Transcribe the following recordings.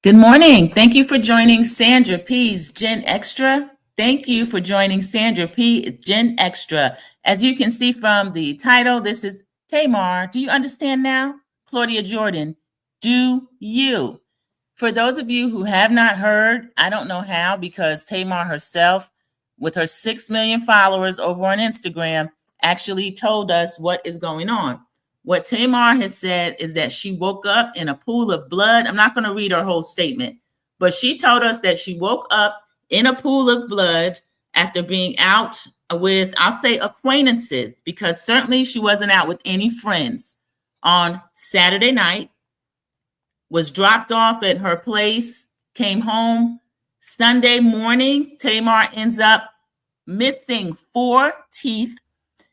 Good morning. Thank you for joining Sandra P's Gen Extra. Thank you for joining Sandra P. Gen Extra. As you can see from the title, this is Tamar. Do you understand now? Claudia Jordan. Do you? For those of you who have not heard, I don't know how, because Tamar herself, with her 6 million followers over on Instagram, actually told us what is going on. What Tamar has said is that she woke up in a pool of blood. I'm not going to read her whole statement, but she told us that she woke up in a pool of blood after being out with, I'll say, acquaintances, because certainly she wasn't out with any friends on Saturday night, was dropped off at her place, came home. Sunday morning, Tamar ends up missing 4 teeth.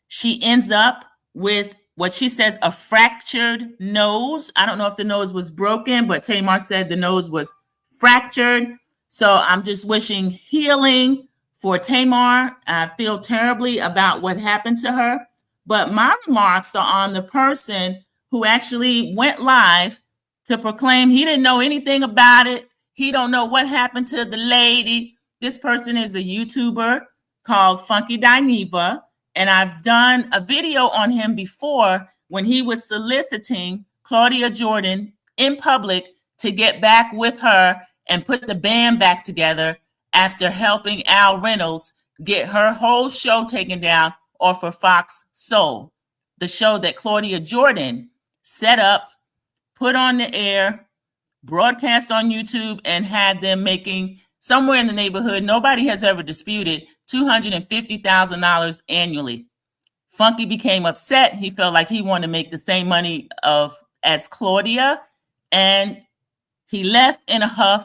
She ends up with what she says a fractured nose. I don't know if the nose was broken, but Tamar said the nose was fractured. So I'm just wishing healing for Tamar. I feel terribly about what happened to her. But my remarks are on the person who actually went live to proclaim he didn't know anything about it. He don't know what happened to the lady. This person is a YouTuber called Funky Dineva. And I've done a video on him before when he was soliciting Claudia Jordan in public to get back with her and put the band back together after helping Al Reynolds get her whole show taken down off of Fox Soul, the show that Claudia Jordan set up, put on the air, broadcast on YouTube, and had them making somewhere in the neighborhood, nobody has ever disputed, $250,000 annually. Funky became upset. He felt like he wanted to make the same money as Claudia, and he left in a huff.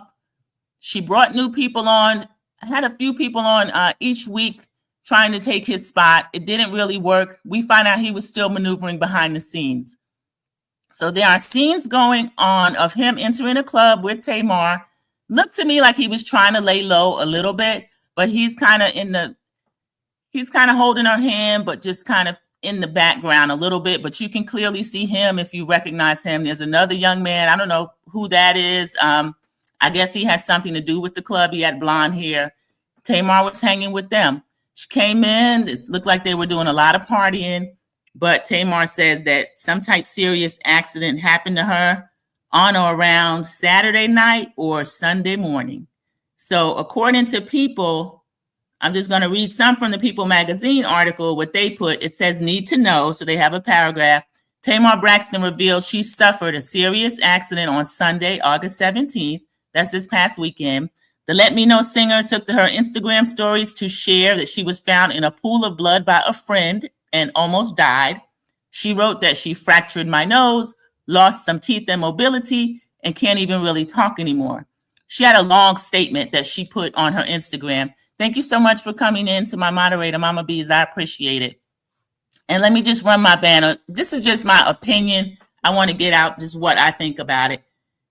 She brought new people on, had a few people on each week trying to take his spot. It didn't really work. We find out he was still maneuvering behind the scenes. So there are scenes going on of him entering a club with Tamar. Looked to me like he was trying to lay low a little bit, but he's kind of holding her hand, but just kind of in the background a little bit. But you can clearly see him if you recognize him. There's another young man. I don't know who that is. I guess he has something to do with the club. He had blonde hair. Tamar was hanging with them. She came in. It looked like they were doing a lot of partying. But Tamar says that some type serious accident happened to her on or around Saturday night or Sunday morning. So according to People, I'm just going to read some from the People magazine article, what they put. It says need to know. So they have a paragraph. Tamar Braxton revealed she suffered a serious accident on Sunday, August 17th. That's this past weekend. The Let Me Know singer took to her Instagram stories to share that she was found in a pool of blood by a friend and almost died. She wrote that she fractured my nose, lost some teeth and mobility, and can't even really talk anymore. She had a long statement that she put on her Instagram. Thank you so much for coming in to my moderator, Mama Bees. I appreciate it. And let me just run my banner. This is just my opinion. I want to get out just what I think about it.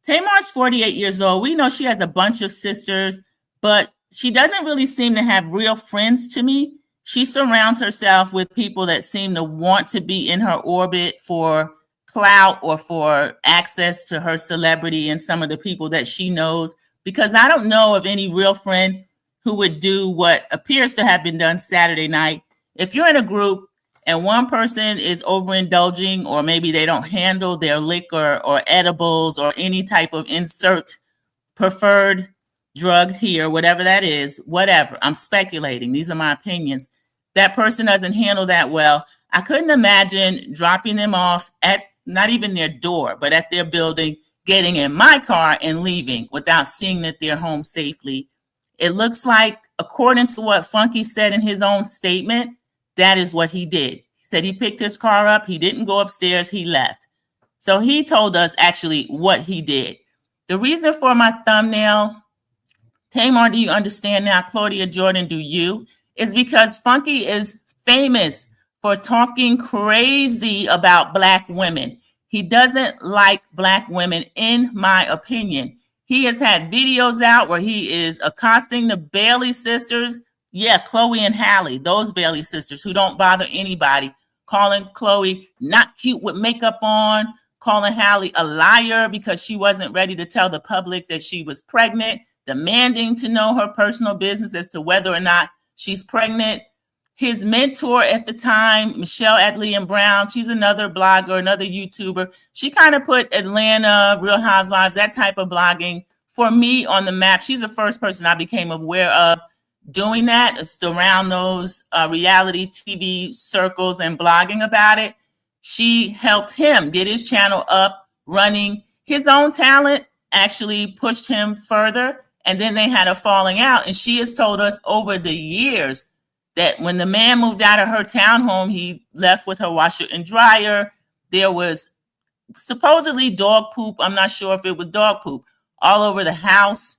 Tamar's 48 years old. We know she has a bunch of sisters, but she doesn't really seem to have real friends to me. She surrounds herself with people that seem to want to be in her orbit for clout or for access to her celebrity and some of the people that she knows, because I don't know of any real friend who would do what appears to have been done Saturday night. If you're in a group and one person is overindulging, or maybe they don't handle their liquor or edibles or any type of insert preferred drug here, whatever that is, whatever, I'm speculating. These are my opinions. That person doesn't handle that well. I couldn't imagine dropping them off at not even their door, but at their building, getting in my car and leaving without seeing that they're home safely. It looks like, according to what Funky said in his own statement, that is what he did. He said he picked his car up. He didn't go upstairs. He left. So he told us actually what he did. The reason for my thumbnail, Tamar, do you understand now? Claudia Jordan, do you? Is because Funky is famous for talking crazy about Black women. He doesn't like Black women, in my opinion. He has had videos out where he is accosting the Bailey sisters. Yeah, Chloe and Hallie, those Bailey sisters who don't bother anybody, calling Chloe not cute with makeup on, calling Hallie a liar because she wasn't ready to tell the public that she was pregnant, demanding to know her personal business as to whether or not she's pregnant. His mentor at the time, Michelle Adlian Brown, she's another blogger, another YouTuber. She kind of put Atlanta, Real Housewives, that type of blogging for me on the map. She's the first person I became aware of doing that. It's around those reality TV circles and blogging about it. She helped him get his channel up, running. His own talent actually pushed him further. And then they had a falling out. And she has told us over the years that when the man moved out of her townhome, he left with her washer and dryer. There was supposedly dog poop. I'm not sure if it was dog poop all over the house,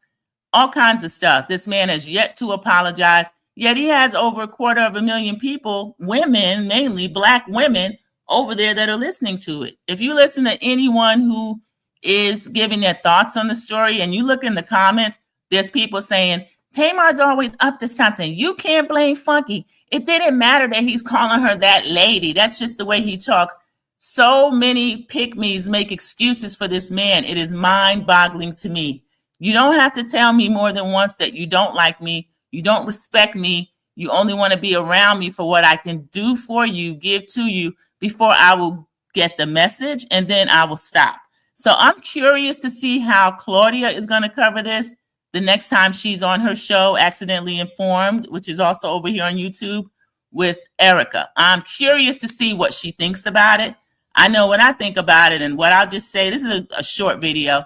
all kinds of stuff. This man has yet to apologize. Yet he has over 250,000 people, women, mainly Black women, over there that are listening to it. If you listen to anyone who is giving their thoughts on the story and you look in the comments, there's people saying, Tamar's always up to something. You can't blame Funky. It didn't matter that he's calling her that lady. That's just the way he talks. So many pick-me's make excuses for this man. It is mind-boggling to me. You don't have to tell me more than once that you don't like me. You don't respect me. You only want to be around me for what I can do for you, give to you, before I will get the message, and then I will stop. So I'm curious to see how Claudia is going to cover this the next time she's on her show, Accidentally Informed, which is also over here on YouTube with Erica. I'm curious to see what she thinks about it. I know what I think about it, and what I'll just say, this is a short video.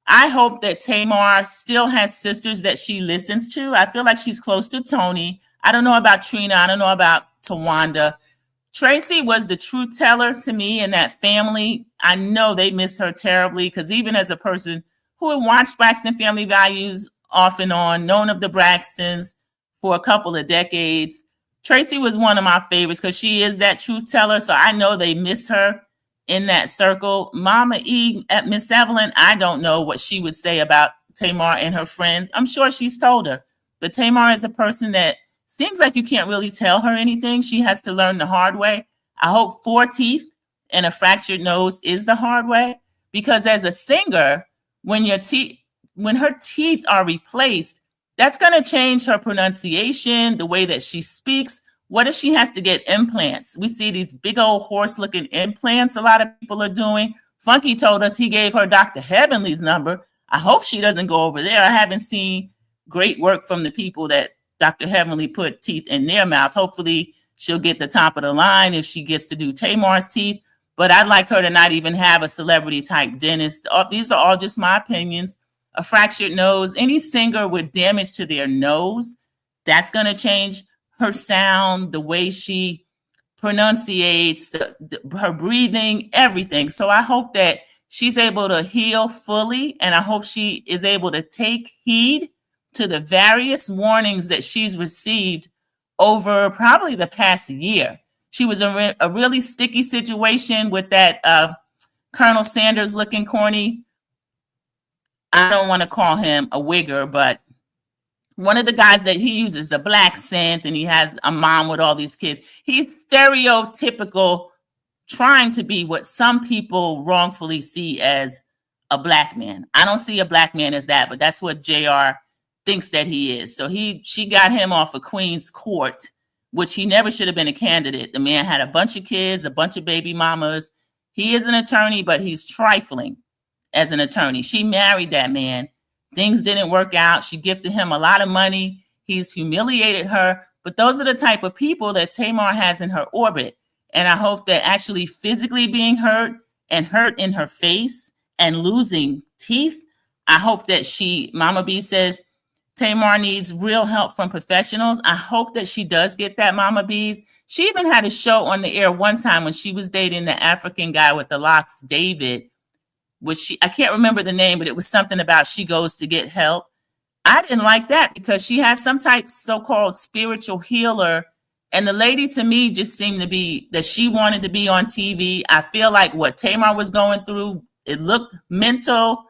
I hope that Tamar still has sisters that she listens to. I feel like she's close to Tony. I don't know about Trina. I don't know about Tawanda. Tracy was the truth teller to me in that family. I know they miss her terribly, because even as a person who had watched Braxton Family Values off and on, known of the Braxtons for a couple of decades, Tracy was one of my favorites because she is that truth teller. So I know they miss her in that circle. Mama E at Miss Evelyn, I don't know what she would say about Tamar and her friends. I'm sure she's told her. But Tamar is a person that seems like you can't really tell her anything. She has to learn the hard way. I hope 4 teeth and a fractured nose is the hard way, because as a singer, when her teeth are replaced, that's going to change her pronunciation, the way that she speaks. What if she has to get implants? We see these big old horse-looking implants a lot of people are doing. Funky told us he gave her Dr. Heavenly's number. I hope she doesn't go over there. I haven't seen great work from the people that Dr. Heavenly put teeth in their mouth. Hopefully she'll get the top of the line if she gets to do Tamar's teeth. But I'd like her to not even have a celebrity type dentist. These are all just my opinions. A fractured nose, any singer with damage to their nose, that's going to change her sound, the way she pronunciates, her breathing, everything. So I hope that she's able to heal fully, and I hope she is able to take heed to the various warnings that she's received over probably the past year. She was in a really sticky situation with that Colonel Sanders looking corny. I don't want to call him a wigger, but one of the guys that he uses a black scent, and he has a mom with all these kids. He's stereotypical, trying to be what some people wrongfully see as a black man. I don't see a black man as that, but that's what JR thinks that he is. So she got him off of Queen's Court, which he never should have been a candidate. The man had a bunch of kids, a bunch of baby mamas. He is an attorney, but he's trifling as an attorney. She married that man. Things didn't work out. She gifted him a lot of money. He's humiliated her. But those are the type of people that Tamar has in her orbit. And I hope that actually physically being hurt and hurt in her face and losing teeth, I hope that Mama B says, Tamar needs real help from professionals. I hope that she does get that, Mama B's. She even had a show on the air one time when she was dating the African guy with the locks, David, which I can't remember the name, but it was something about she goes to get help. I didn't like that because she had some type so-called spiritual healer. And the lady to me just seemed to be that she wanted to be on TV. I feel like what Tamar was going through, it looked mental,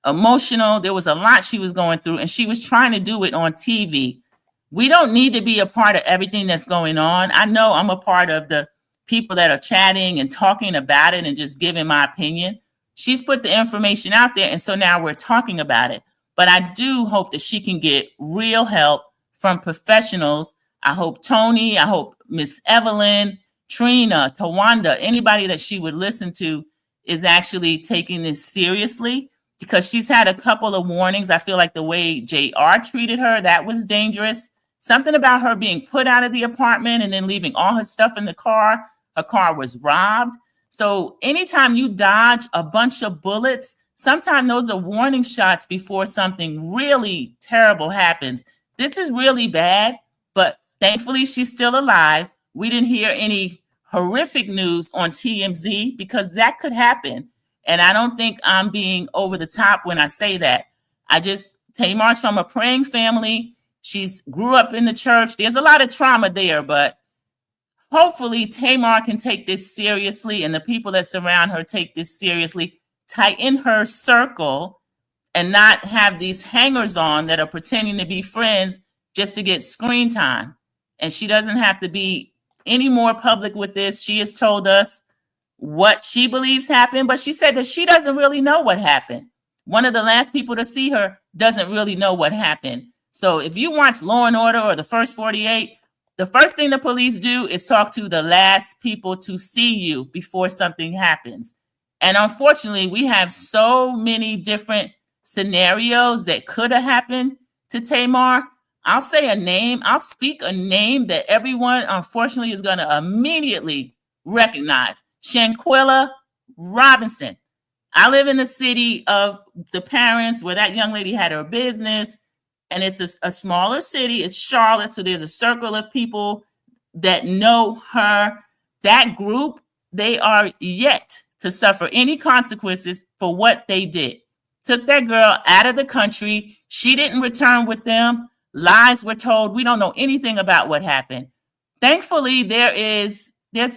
emotional. There was a lot she was going through, and she was trying to do it on TV. We don't need to be a part of everything that's going on. I know I'm a part of the people that are chatting and talking about it and just giving my opinion. She's put the information out there, and so now we're talking about it. But I do hope that she can get real help from professionals. I hope Tony, I hope Miss Evelyn, Trina, Tawanda, anybody that she would listen to is actually taking this seriously, because she's had a couple of warnings. I feel like the way JR treated her, that was dangerous. Something about her being put out of the apartment and then leaving all her stuff in the car. Her car was robbed. So anytime you dodge a bunch of bullets, sometimes those are warning shots before something really terrible happens. This is really bad, but thankfully she's still alive. We didn't hear any horrific news on TMZ, because that could happen. And I don't think I'm being over the top when I say that. Tamar's from a praying family. She's grew up in the church. There's a lot of trauma there, but hopefully Tamar can take this seriously, and the people that surround her take this seriously, tighten her circle, and not have these hangers on that are pretending to be friends just to get screen time. And she doesn't have to be any more public with this. She has told us what she believes happened, but she said that she doesn't really know what happened. One of the last people to see her doesn't really know what happened. So if you watch Law and Order or the First 48, the first thing the police do is talk to the last people to see you before something happens. And unfortunately, we have so many different scenarios that could have happened to Tamar. I'll say a name. I'll speak a name that everyone, unfortunately, is going to immediately recognize. Shanquilla Robinson. I live in the city of the parents where that young lady had her business, and it's a smaller city. It's Charlotte, so there's a circle of people that know her. That group, they are yet to suffer any consequences for what they did. Took that girl out of the country. She didn't return with them. Lies were told. We don't know anything about what happened. Thankfully, there's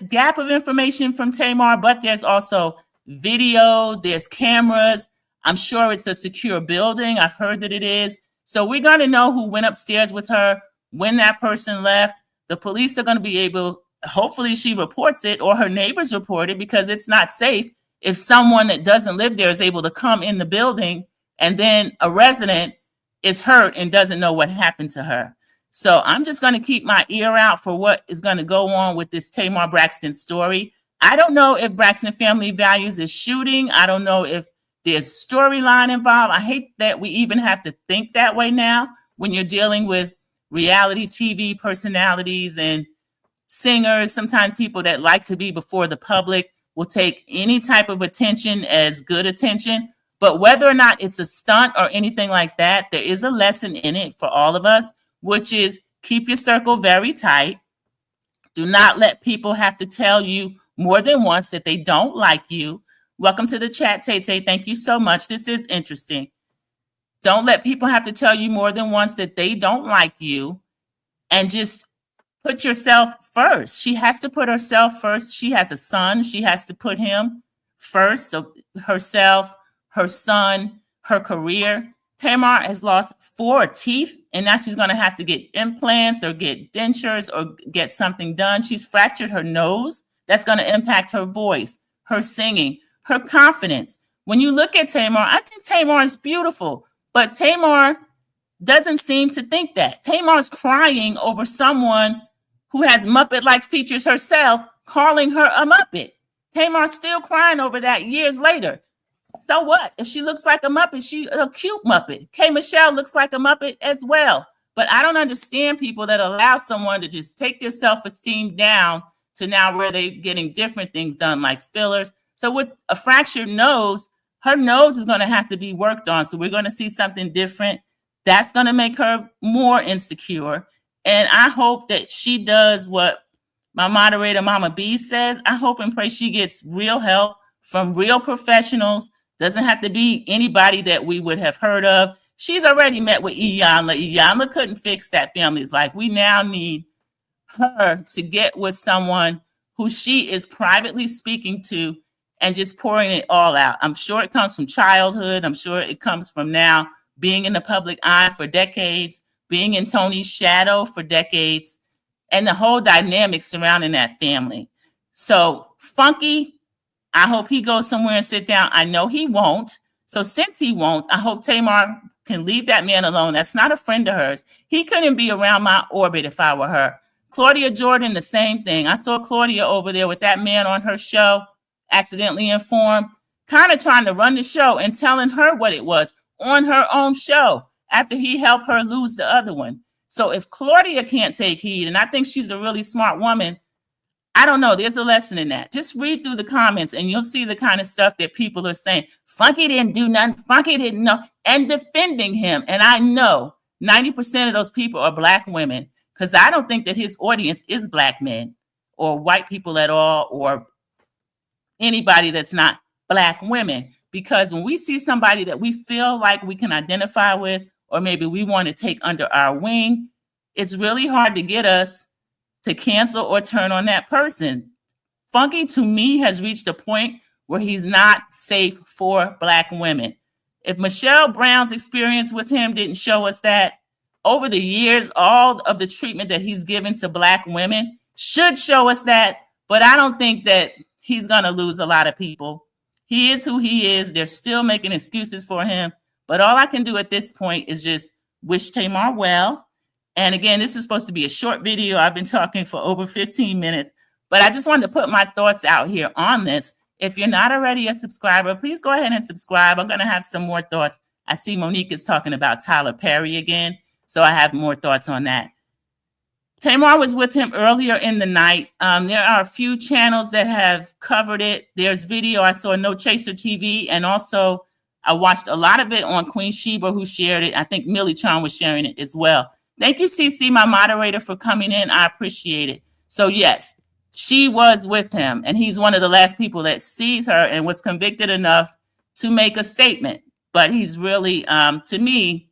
gap of information from Tamar, but there's also videos, there's cameras. I'm sure it's a secure building. I've heard that it is. So we're going to know who went upstairs with her, when that person left. The police are going to be able, hopefully she reports it or her neighbors report it, because it's not safe if someone that doesn't live there is able to come in the building and then a resident is hurt and doesn't know what happened to her. So I'm just going to keep my ear out for what is going to go on with this Tamar Braxton story. I don't know if Braxton Family Values is shooting. I don't know if there's storyline involved. I hate that we even have to think that way now when you're dealing with reality TV personalities and singers. Sometimes people that like to be before the public will take any type of attention as good attention. But whether or not it's a stunt or anything like that, there is a lesson in it for all of us, which is keep your circle very tight. Do not let people have to tell you more than once that they don't like you. Welcome to the chat, Tay. Thank you so much. This is interesting. Don't let people have to tell you more than once that they don't like you, and just put yourself first. She has to put herself first. She has a son. She has to put him first. So herself, her son, her career. Tamar has lost 4 teeth, and now she's going to have to get implants or get dentures or get something done. She's fractured her nose. That's going to impact her voice, her singing, her confidence. When you look at Tamar, I think Tamar is beautiful, but Tamar doesn't seem to think that. Tamar's crying over someone who has Muppet-like features herself, calling her a Muppet. Tamar's still crying over that years later. So what? If she looks like a Muppet, she's a cute Muppet. K. Michelle looks like a Muppet as well. But I don't understand people that allow someone to just take their self-esteem down to now where they're getting different things done, like fillers. So with a fractured nose, her nose is going to have to be worked on. So we're going to see something different. That's going to make her more insecure. And I hope that she does what my moderator, Mama B, says. I hope and pray she gets real help from real professionals. Doesn't have to be anybody that we would have heard of. She's already met with Iyanla. Iyanla couldn't fix that family's life. We now need her to get with someone who she is privately speaking to and just pouring it all out. I'm sure it comes from childhood. I'm sure it comes from now being in the public eye for decades, being in Tony's shadow for decades, and the whole dynamic surrounding that family. So Funky, I hope he goes somewhere and sit down. I know he won't. So since he won't, I hope Tamar can leave that man alone. That's not a friend of hers. He couldn't be around my orbit if I were her. Claudia Jordan, the same thing. I saw Claudia over there with that man on her show, Accidentally Informed, kind of trying to run the show and telling her what it was on her own show after he helped her lose the other one. So if Claudia can't take heed, and I think she's a really smart woman, I don't know. There's a lesson in that. Just read through the comments and you'll see the kind of stuff that people are saying. Funky didn't do nothing. Funky didn't know. And defending him. And I know 90% of those people are Black women, because I don't think that his audience is Black men or white people at all, or anybody that's not Black women. Because when we see somebody that we feel like we can identify with, or maybe we want to take under our wing, it's really hard to get us to cancel or turn on that person. Funky, to me, has reached a point where he's not safe for Black women. If Michelle Brown's experience with him didn't show us that, over the years, all of the treatment that he's given to Black women should show us that. But I don't think that he's going to lose a lot of people. He is who he is. They're still making excuses for him. But all I can do at this point is just wish Tamar well. And again, this is supposed to be a short video. I've been talking for over 15 minutes, but I just wanted to put my thoughts out here on this. If you're not already a subscriber, please go ahead and subscribe. I'm going to have some more thoughts. I see Monique is talking about Tyler Perry again, so I have more thoughts on that. Tamar was with him earlier in the night. There are a few channels that have covered it. There's video. I saw No Chaser TV, and also I watched a lot of it on Queen Sheba, who shared it. I think Millie Chan was sharing it as well. Thank you, CC, my moderator, for coming in. I appreciate it. So yes, she was with him, and he's one of the last people that sees her and was convicted enough to make a statement. But he's really, to me,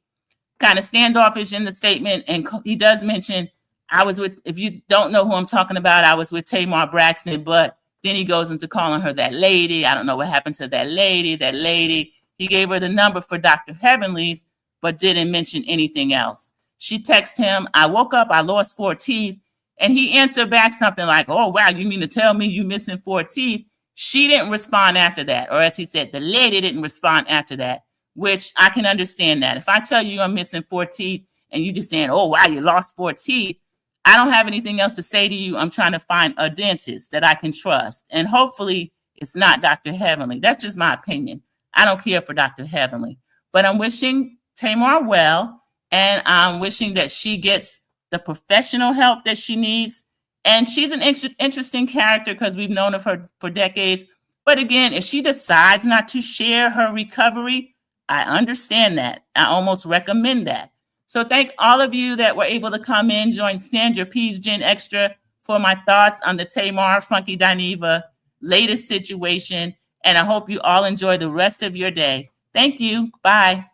kind of standoffish in the statement. And he does mention, I was with, if you don't know who I'm talking about, I was with Tamar Braxton, but then he goes into calling her that lady. I don't know what happened to that lady. He gave her the number for Dr. Heavenly's, but didn't mention anything else. She texted him, I woke up, I lost 4 teeth. And he answered back something like, oh, wow, you mean to tell me you missing 4 teeth? She didn't respond after that. Or as he said, the lady didn't respond after that, which I can understand that. If I tell you I'm missing 4 teeth and you just saying, oh, wow, you lost 4 teeth, I don't have anything else to say to you. I'm trying to find a dentist that I can trust. And hopefully it's not Dr. Heavenly. That's just my opinion. I don't care for Dr. Heavenly. But I'm wishing Tamar well. And I'm wishing that she gets the professional help that she needs. And she's an interesting character because we've known of her for decades. But again, if she decides not to share her recovery, I understand that. I almost recommend that. So thank all of you that were able to come in, join Sandra P's Gen Extra for my thoughts on the Tamar Funky Dineva latest situation. And I hope you all enjoy the rest of your day. Thank you. Bye.